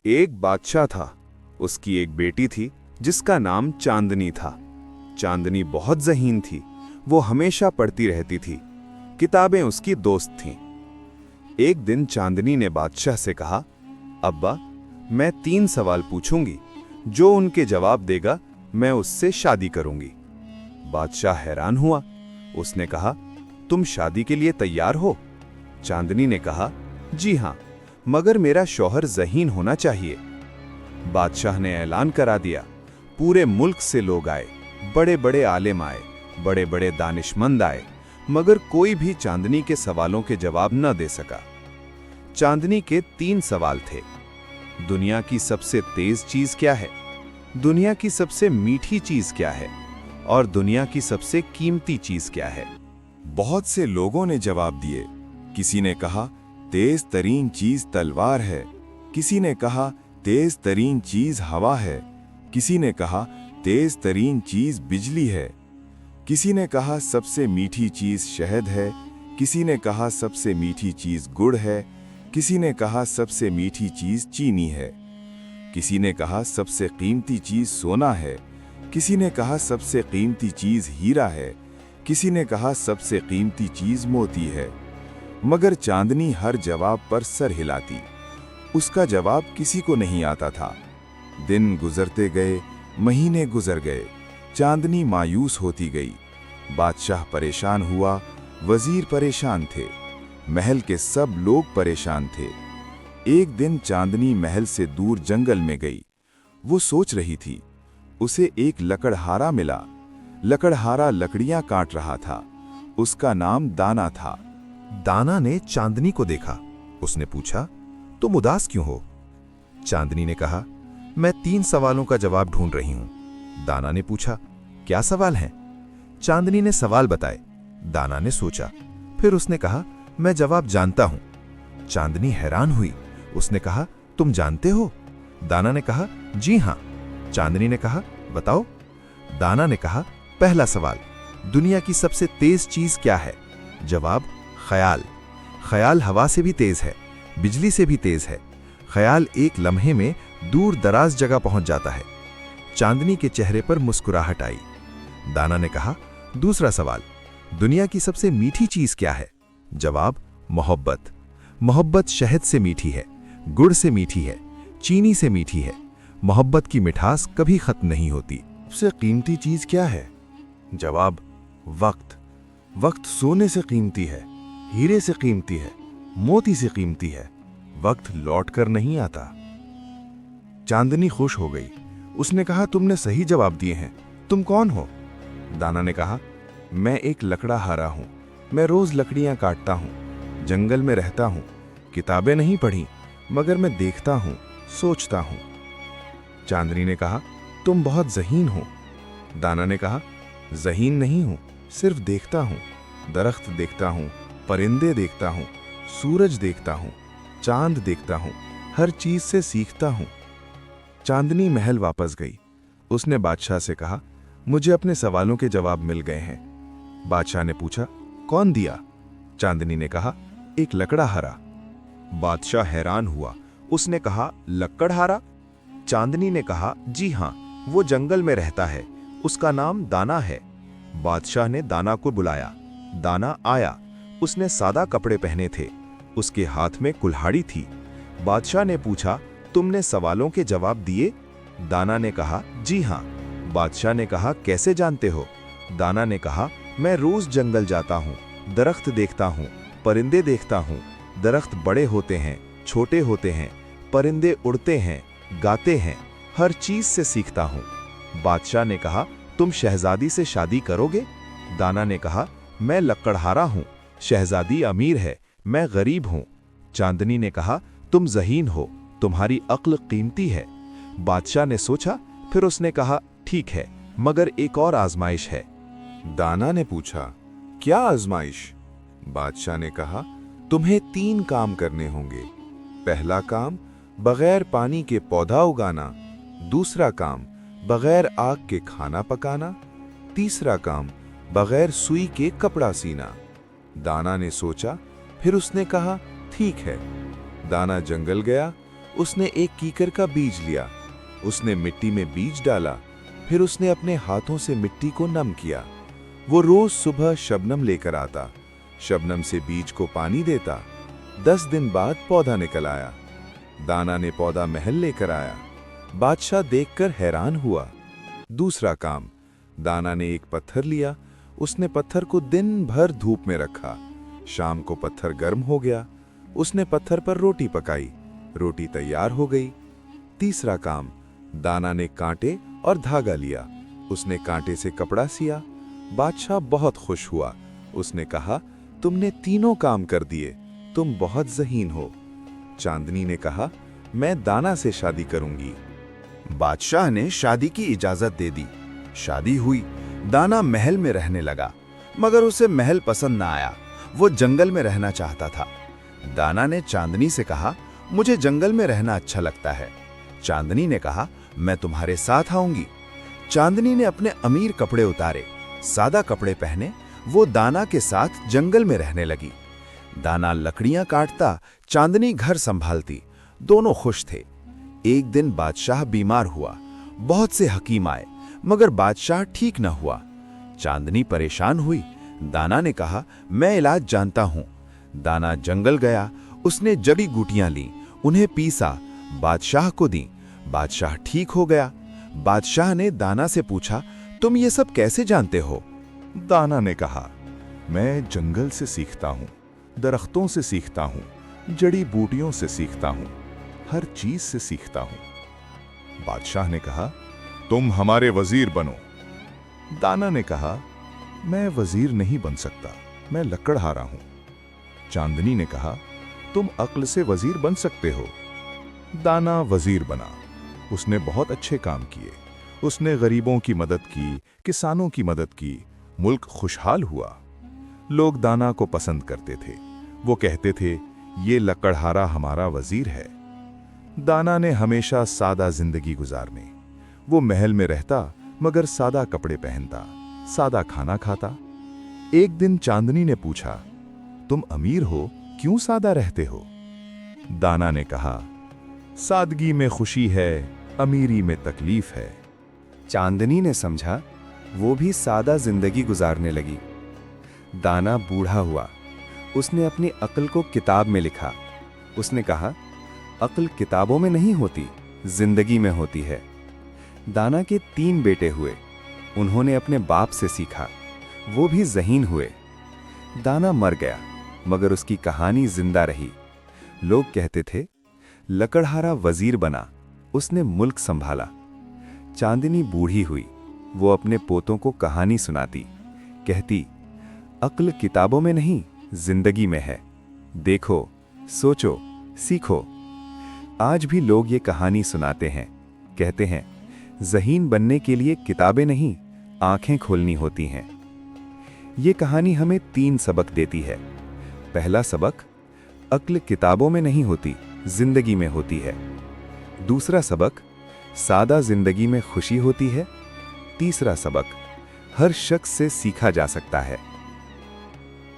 एक बादशाह था। उसकी एक बेटी थी जिसका नाम चांदनी था। चांदनी बहुत ज़हीन थी। वो हमेशा पढ़ती रहती थी। किताबें उसकी दोस्त थीं। एक दिन चांदनी ने बादशाह से कहा, अब्बा, मैं 3 सवाल पूछूंगी। जो उनके जवाब देगा मैं उससे शादी करूंगी। बादशाह हैरान हुआ। उसने कहा, तुम शादी के लिए तैयार हो? चांदनी ने कहा, जी हां, मगर मेरा शौहर ज़हीन होना चाहिए। बादशाह ने ऐलान करा दिया। पूरे मुल्क से लोग आए, बड़े बड़े आलिम आए, बड़े बड़े दानिशमंद आए, मगर कोई भी चांदनी के सवालों के जवाब न दे सका। चांदनी के 3 सवाल थे। दुनिया की सबसे तेज चीज क्या है? दुनिया की सबसे मीठी चीज क्या है? और दुनिया की सबसे कीमती चीज क्या है? बहुत से लोगों ने जवाब दिए। किसी ने कहा, तेज तरीन चीज तलवार है। किसी ने कहा, तेज तरीन चीज हवा है। किसी ने कहा, तेज तरीन चीज बिजली है। किसी ने कहा, सबसे मीठी चीज शहद है। किसी ने कहा, सबसे मीठी चीज गुड़ है। किसी ने कहा, सबसे मीठी चीज चीनी है। किसी ने कहा, सबसे कीमती चीज सोना है। किसी ने कहा, सबसे कीमती चीज हीरा है। किसी ने कहा, सबसे कीमती चीज मोती है। मगर चांदनी हर जवाब पर सर हिलाती। उसका जवाब किसी को नहीं आता था। दिन गुजरते गए, महीने गुजर गए। चांदनी मायूस होती गई। बादशाह परेशान हुआ, वजीर परेशान थे, महल के सब लोग परेशान थे। एक दिन चांदनी महल से दूर जंगल में गई। वो सोच रही थी। उसे एक लकड़हारा मिला। लकड़हारा लकड़ियां काट रहा था। उसका नाम दाना था। दाना ने चांदनी को देखा। उसने पूछा, तुम उदास क्यों हो? चांदनी ने कहा, मैं 3 सवालों का जवाब ढूंढ रही हूं। दाना ने पूछा, क्या सवाल हैं? चांदनी ने सवाल बताए। दाना ने सोचा, फिर उसने कहा, मैं जवाब जानता हूं। चांदनी हैरान हुई। उसने कहा, तुम जानते हो? दाना ने कहा, जी हां। चांदनी ने कहा, बताओ। दाना ने कहा, पहला सवाल, दुनिया की सबसे तेज चीज क्या है? जवाब, ख्याल। ख्याल हवा से भी तेज है, बिजली से भी तेज है। ख्याल एक लम्हे में दूर दराज जगह पहुंच जाता है। चांदनी के चेहरे पर मुस्कुराहट आई। दाना ने कहा, दूसरा सवाल, दुनिया की सबसे मीठी चीज क्या है? जवाब, मोहब्बत। मोहब्बत शहद से मीठी है, गुड़ से मीठी है, चीनी से मीठी है। मोहब्बत की मिठास कभी खत्म नहीं होती। सबसे कीमती चीज क्या है? जवाब, वक्त। वक्त सोने से कीमती है, हीरे से कीमती है, मोती से कीमती है। वक्त लौट कर नहीं आता। चांदनी खुश हो गई। उसने कहा, तुमने सही जवाब दिए हैं। तुम कौन हो? दाना ने कहा, मैं एक लकड़हारा हूं। मैं रोज लकड़ियां काटता हूं, जंगल में रहता हूं। किताबें नहीं पढ़ी, मगर मैं देखता हूं, सोचता हूं। चांदनी ने कहा, तुम बहुत ज़हीन हो। दाना ने कहा, ज़हीन नहीं हूं, सिर्फ देखता हूं। दरख्त देखता हूं, परिंदे देखता हूं, सूरज देखता हूं, चांद देखता हूं, हर चीज से सीखता हूं। चांदनी महल वापस गई। उसने बादशाह से कहा, मुझे अपने सवालों के जवाब मिल गए हैं। बादशाह ने पूछा, कौन दिया? चांदनी ने कहा, एक लकड़हारा। बादशाह हैरान हुआ। उसने कहा, लकड़हारा? चांदनी ने कहा, जी हां, वो जंगल में रहता है। उसका नाम दाना है। बादशाह ने दाना को बुलाया। दाना आया। उसने सादा कपड़े पहने थे। उसके हाथ में कुल्हाड़ी थी। बादशाह ने पूछा, तुमने सवालों के जवाब दिए? दाना ने कहा, जी हां। बादशाह ने कहा, कैसे जानते हो? दाना ने कहा, मैं रोज जंगल जाता हूं, दरख्त देखता हूं, परिंदे देखता हूं। दरख्त बड़े होते हैं, छोटे होते हैं, परिंदे उड़ते हैं, गाते हैं, हर चीज से सीखता हूं। बादशाह ने कहा, तुम शहजादी से शादी करोगे? दाना ने कहा, मैं लकड़हारा हूं, शहजादी अमीर है, मैं गरीब हूं। चांदनी ने कहा, तुम ज़हीन हो, तुम्हारी अक्ल कीमती है। बादशाह ने सोचा, फिर उसने कहा, ठीक है, मगर एक और आजमाइश है। दाना ने पूछा, क्या आजमाइश? बादशाह ने कहा, तुम्हें 3 काम करने होंगे। पहला काम, बगैर पानी के पौधा उगाना। दूसरा काम, बगैर आग के खाना पकाना। तीसरा काम, बगैर सुई के कपड़ा सीना। दाना ने सोचा, फिर उसने कहा, ठीक है। दाना जंगल गया। उसने एक कीकर का बीज लिया। उसने मिट्टी में बीज डाला, फिर उसने अपने हाथों से मिट्टी को नम किया। वो रोज सुबह शबनम लेकर आता, शबनम से बीज को पानी देता। 10 दिन बाद पौधा निकल आया। दाना ने पौधा महल लेकर आया। बादशाह देखकर हैरान हुआ। दूसरा काम, दाना ने एक पत्थर लिया। उसने पत्थर को दिन भर धूप में रखा। शाम को पत्थर गर्म हो गया। उसने पत्थर पर रोटी पकाई। रोटी तैयार हो गई। तीसरा काम, दाना ने कांटे और धागा लिया। उसने कांटे से कपड़ा सिया। बादशाह बहुत खुश हुआ। उसने कहा, तुमने तीनों काम कर दिए, तुम बहुत ज़हीन हो। चांदनी ने कहा, मैं दाना से शादी करूंगी। बादशाह ने शादी की इजाजत दे दी। शादी हुई। दाना महल में रहने लगा, मगर उसे महल पसंद ना आया। वो जंगल में रहना चाहता था। दाना ने चांदनी से कहा, मुझे जंगल में रहना अच्छा लगता है। चांदनी ने कहा, मैं तुम्हारे साथ आऊंगी। चांदनी ने अपने अमीर कपड़े उतारे, सादा कपड़े पहने। वो दाना के साथ जंगल में रहने लगी। दाना लकड़ियां काटता, चांदनी घर संभालती। दोनों खुश थे। एक दिन बादशाह बीमार हुआ। बहुत से हकीम आए, मगर बादशाह ठीक न हुआ। चांदनी परेशान हुई। दाना ने कहा, मैं इलाज जानता हूं। दाना जंगल गया। उसने जड़ी बूटियां ली, उन्हें पीसा, बादशाह को दी। बादशाह ठीक हो गया। बादशाह ने दाना से पूछा, तुम ये सब कैसे जानते हो? दाना ने कहा, मैं जंगल से सीखता हूँ, दरख्तों से सीखता हूँ, जड़ी बूटियों से सीखता हूँ, हर चीज से सीखता हूँ। बादशाह ने कहा, तुम हमारे वजीर बनो। दाना ने कहा, मैं वजीर नहीं बन सकता, मैं लकड़हारा हूं। चांदनी ने कहा, तुम अक्ल से वजीर बन सकते हो। दाना वजीर बना। उसने बहुत अच्छे काम किए। उसने गरीबों की मदद की, किसानों की मदद की। मुल्क खुशहाल हुआ। लोग दाना को पसंद करते थे। वो कहते थे, ये लकड़हारा हमारा वजीर है। दाना ने हमेशा सादा जिंदगी गुजारने। वो महल में रहता, मगर सादा कपड़े पहनता, सादा खाना खाता। एक दिन चांदनी ने पूछा, तुम अमीर हो, क्यों सादा रहते हो? दाना ने कहा, सादगी में खुशी है, अमीरी में तकलीफ है। चांदनी ने समझा, वो भी सादा जिंदगी गुजारने लगी। दाना बूढ़ा हुआ। उसने अपनी अक्ल को किताब में लिखा। उसने कहा, अक्ल किताबों में नहीं होती, जिंदगी में होती है। दाना के 3 बेटे हुए। उन्होंने अपने बाप से सीखा। वो भी ज़हीन हुए। दाना मर गया, मगर उसकी कहानी जिंदा रही। लोग कहते थे, लकड़हारा वजीर बना, उसने मुल्क संभाला। चांदनी बूढ़ी हुई। वो अपने पोतों को कहानी सुनाती, कहती, अक्ल किताबों में नहीं, जिंदगी में है। देखो, सोचो, सीखो। आज भी लोग ये कहानी सुनाते हैं। कहते हैं, ज़हीन बनने के लिए किताबें नहीं, आंखें खोलनी होती हैं। ये कहानी हमें 3 सबक देती है। पहला सबक, अक्ल किताबों में नहीं होती, जिंदगी में होती है। दूसरा सबक, सादा जिंदगी में खुशी होती है। तीसरा सबक, हर शख्स से सीखा जा सकता है।